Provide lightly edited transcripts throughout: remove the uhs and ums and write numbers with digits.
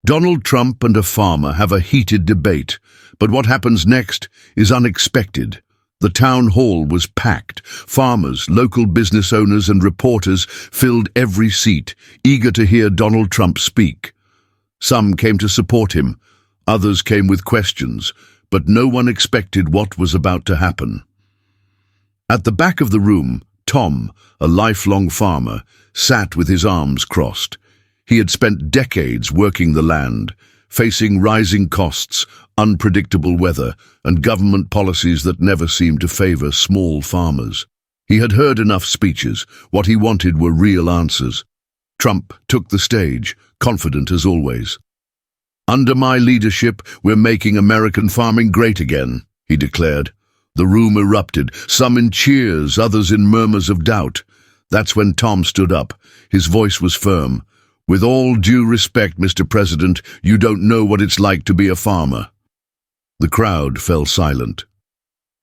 Donald Trump and a farmer have a heated debate, but what happens next is unexpected. The town hall was packed. Farmers, local business owners and reporters filled every seat, eager to hear Donald Trump speak. Some came to support him, others came with questions, but no one expected what was about to happen. At the back of the room, Tom, a lifelong farmer, sat with his arms crossed. He had spent decades working the land, facing rising costs, unpredictable weather, and government policies that never seemed to favor small farmers. He had heard enough speeches. What he wanted were real answers. Trump took the stage, confident as always. "Under my leadership, we're making American farming great again," he declared. The room erupted, some in cheers, others in murmurs of doubt. That's when Tom stood up. His voice was firm. "With all due respect, Mr. President, you don't know what it's like to be a farmer." The crowd fell silent.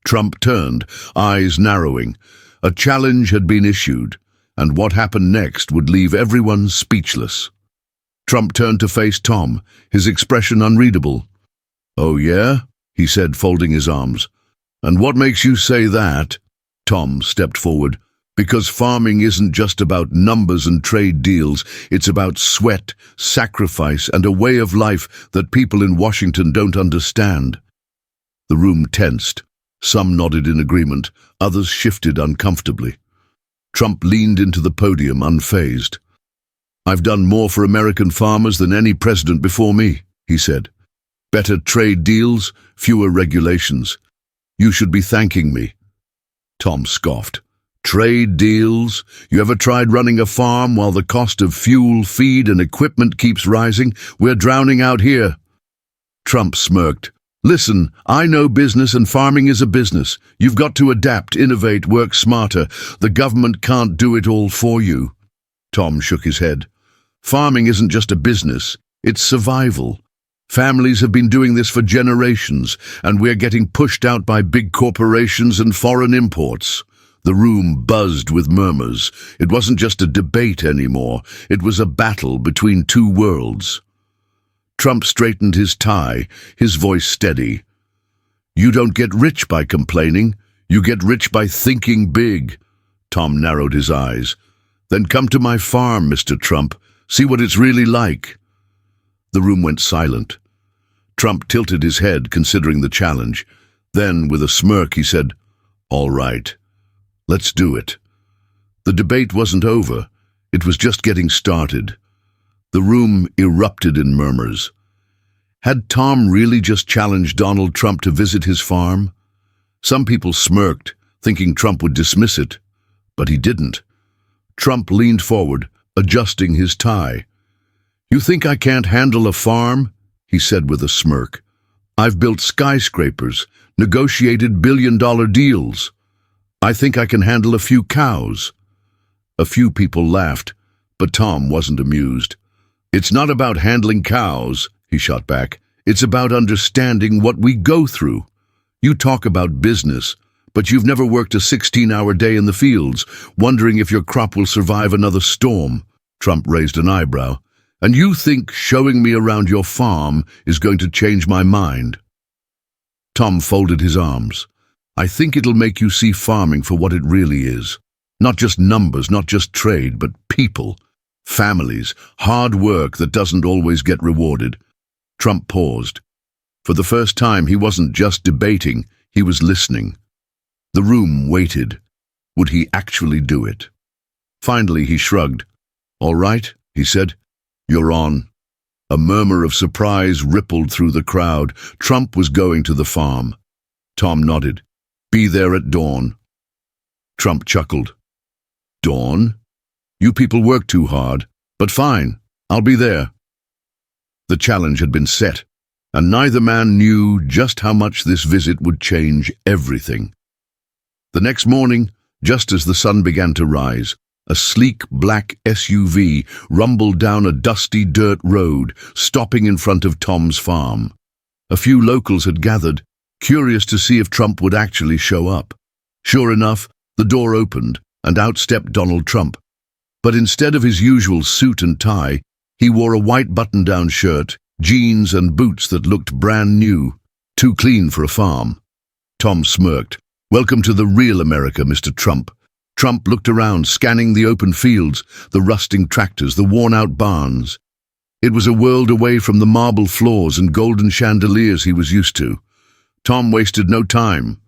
Trump turned, eyes narrowing. A challenge had been issued, and what happened next would leave everyone speechless. Trump turned to face Tom, his expression unreadable. "Oh yeah?" he said, folding his arms. "And what makes you say that?" Tom stepped forward. "Because farming isn't just about numbers and trade deals. It's about sweat, sacrifice, and a way of life that people in Washington don't understand." The room tensed. Some nodded in agreement, others shifted uncomfortably. Trump leaned into the podium unfazed. "I've done more for American farmers than any president before me," he said. "Better trade deals, fewer regulations. You should be thanking me." Tom scoffed. "Trade deals? You ever tried running a farm while the cost of fuel, feed, and equipment keeps rising? We're drowning out here." Trump smirked. "Listen, I know business and farming is a business. You've got to adapt, innovate, work smarter. The government can't do it all for you." Tom shook his head. "Farming isn't just a business, it's survival. Families have been doing this for generations, and we're getting pushed out by big corporations and foreign imports." The room buzzed with murmurs. It wasn't just a debate anymore. It was a battle between two worlds. Trump straightened his tie, his voice steady. "You don't get rich by complaining. You get rich by thinking big." Tom narrowed his eyes. "Then come to my farm, Mr. Trump. See what it's really like." The room went silent. Trump tilted his head, considering the challenge. Then, with a smirk, he said, "All right. Let's do it." The debate wasn't over. It was just getting started. The room erupted in murmurs. Had Tom really just challenged Donald Trump to visit his farm? Some people smirked, thinking Trump would dismiss it. But he didn't. Trump leaned forward, adjusting his tie. "You think I can't handle a farm?" he said with a smirk. "I've built skyscrapers, negotiated billion-dollar deals. I think I can handle a few cows." A few people laughed, but Tom wasn't amused. "It's not about handling cows," he shot back. "It's about understanding what we go through. You talk about business, but you've never worked a 16-hour day in the fields, wondering if your crop will survive another storm." Trump raised an eyebrow. "And you think showing me around your farm is going to change my mind?" Tom folded his arms. "I think it'll make you see farming for what it really is. Not just numbers, not just trade, but people, families, hard work that doesn't always get rewarded." Trump paused. For the first time, he wasn't just debating, he was listening. The room waited. Would he actually do it? Finally, he shrugged. "All right," he said. "You're on." A murmur of surprise rippled through the crowd. Trump was going to the farm. Tom nodded. "Be there at dawn." Trump chuckled. "Dawn? You people work too hard, but fine, I'll be there." The challenge had been set, and neither man knew just how much this visit would change everything. The next morning, just as the sun began to rise, a sleek black SUV rumbled down a dusty dirt road, stopping in front of Tom's farm. A few locals had gathered, curious to see if Trump would actually show up. Sure enough, the door opened, and out stepped Donald Trump. But instead of his usual suit and tie, he wore a white button-down shirt, jeans and boots that looked brand new, too clean for a farm. Tom smirked. "Welcome to the real America, Mr. Trump." Trump looked around, scanning the open fields, the rusting tractors, the worn-out barns. It was a world away from the marble floors and golden chandeliers he was used to. Tom wasted no time.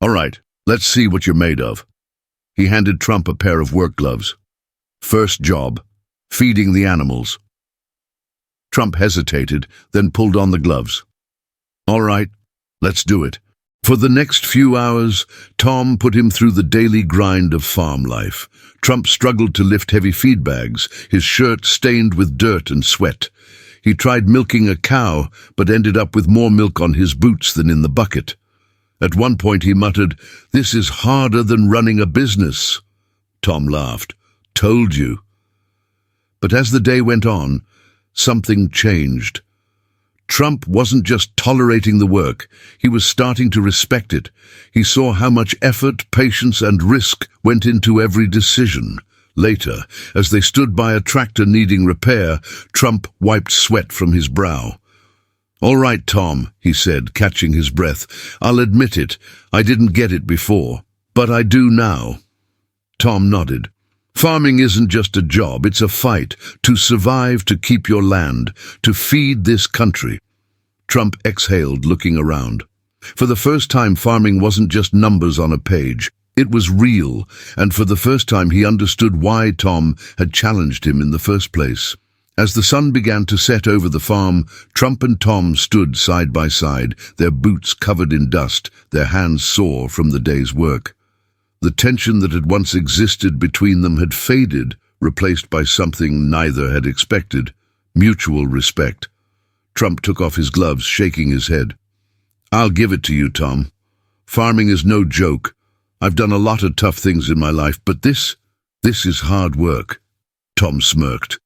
"All right, let's see what you're made of." He handed Trump a pair of work gloves. First job, feeding the animals. Trump hesitated, then pulled on the gloves. "All right, let's do it." For the next few hours, Tom put him through the daily grind of farm life. Trump struggled to lift heavy feed bags, his shirt stained with dirt and sweat. He tried milking a cow, but ended up with more milk on his boots than in the bucket. At one point he muttered, "This is harder than running a business." Tom laughed. "Told you." But as the day went on, something changed. Trump wasn't just tolerating the work, he was starting to respect it. He saw how much effort, patience, and risk went into every decision. Later, as they stood by a tractor needing repair, Trump wiped sweat from his brow. "All right, Tom," he said, catching his breath. "I'll admit it, I didn't get it before, but I do now." Tom nodded. Farming isn't just a job, it's a fight to survive, to keep your land, to feed this country. Trump exhaled, looking around. For the first time, farming wasn't just numbers on a page. It was real, and for the first time he understood why Tom had challenged him in the first place. As the sun began to set over the farm, Trump and Tom stood side by side, their boots covered in dust, their hands sore from the day's work. The tension that had once existed between them had faded, replaced by something neither had expected: mutual respect. Trump took off his gloves, shaking his head. "I'll give it to you, Tom. Farming is no joke. I've done a lot of tough things in my life, but this is hard work." Tom smirked.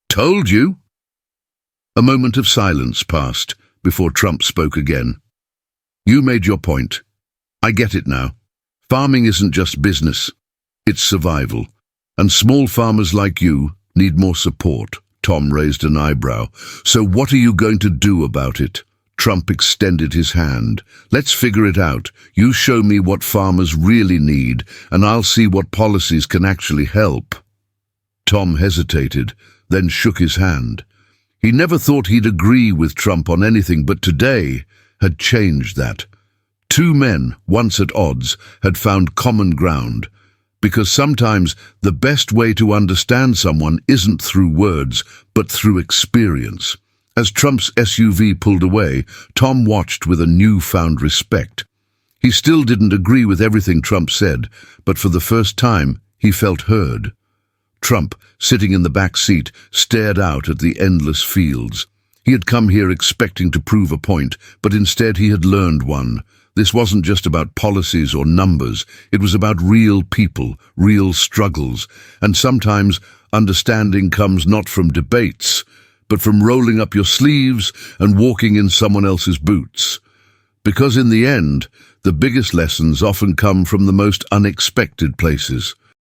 "Told you?" A moment of silence passed before Trump spoke again. "You made your point. I get it now. Farming isn't just business, it's survival. And small farmers like you need more support." Tom raised an eyebrow. "So what are you going to do about it?" Trump extended his hand. "Let's figure it out. You show me what farmers really need, and I'll see what policies can actually help." Tom hesitated, then shook his hand. He never thought he'd agree with Trump on anything, but today had changed that. Two men, once at odds, had found common ground. Because sometimes the best way to understand someone isn't through words, but through experience. As Trump's SUV pulled away, Tom watched with a newfound respect. He still didn't agree with everything Trump said, but for the first time, he felt heard. Trump, sitting in the back seat, stared out at the endless fields. He had come here expecting to prove a point, but instead he had learned one. This wasn't just about policies or numbers. It was about real people, real struggles. And sometimes understanding comes not from debates, but from rolling up your sleeves and walking in someone else's boots. Because in the end, the biggest lessons often come from the most unexpected places.